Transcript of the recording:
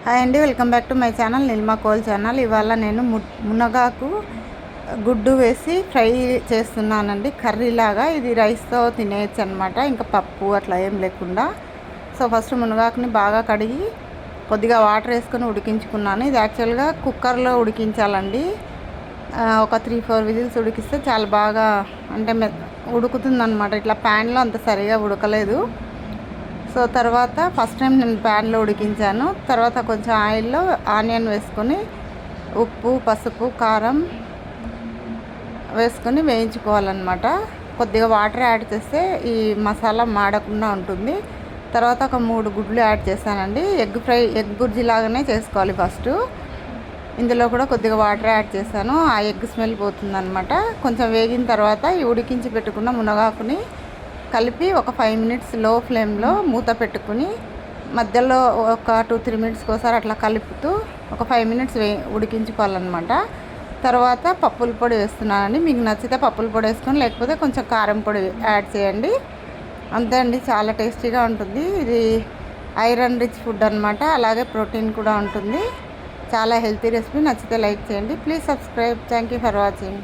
Hi అండి, welcome back to my channel Neelima coal channel. ఇవాళ నేను మునగాకు గుడ్డు వేసి ఫ్రై చేస్తున్నానండి, కర్రీలాగా. ఇది రైస్తో తినేయచ్చు అనమాట, ఇంకా పప్పు అట్లా ఏం లేకుండా. సో ఫస్ట్ మునగాకుని బాగా కడిగి కొద్దిగా వాటర్ వేసుకొని ఉడికించుకున్నాను. ఇది యాక్చువల్గా కుక్కర్లో ఉడికించాలండి. ఒక 3-4 విజిల్స్ ఉడికిస్తే చాలా బాగా అంటే ఉడుకుతుంది అనమాట. ఇట్లా ప్యాన్లో అంత సరిగా ఉడకలేదు. సో తర్వాత ఫస్ట్ టైం నేను ప్యాన్లో ఉడికించాను. తర్వాత కొంచెం ఆయిల్లో ఆనియన్ వేసుకొని ఉప్పు, పసుపు, కారం వేసుకొని వేయించుకోవాలన్నమాట. కొద్దిగా వాటర్ యాడ్ చేస్తే ఈ మసాలా మాడకుండా ఉంటుంది. తర్వాత ఒక 3 గుడ్లు యాడ్ చేశానండి. ఎగ్ బుర్జీ లాగానే చేసుకోవాలి ఫస్ట్. ఇందులో కూడా కొద్దిగా వాటర్ యాడ్ చేశాను. ఆ ఎగ్ స్మెల్ పోతుందన్నమాట. కొంచెం వేగిన తర్వాత ఈ ఉడికించి పెట్టుకున్న మునగాకుని కలిపి ఒక 5 మినిట్స్ లో ఫ్లేమ్లో మూత పెట్టుకుని మధ్యలో ఒక 2-3 మినిట్స్కి ఒకసారి అట్లా కలుపుతూ ఒక 5 మినిట్స్ ఉడికించుకోవాలన్నమాట. తర్వాత పప్పుల పొడి వేస్తున్నానండి. మీకు నచ్చితే పప్పుల పొడి వేసుకొని, లేకపోతే కొంచెం కారం పొడి యాడ్ చేయండి. అంతే అండి, చాలా టేస్టీగా ఉంటుంది. ఇది ఐరన్ రిచ్ ఫుడ్ అనమాట, అలాగే ప్రోటీన్ కూడా ఉంటుంది. చాలా హెల్తీ రెసిపీ. నచ్చితే లైక్ చేయండి. Please subscribe. Thank you for watching.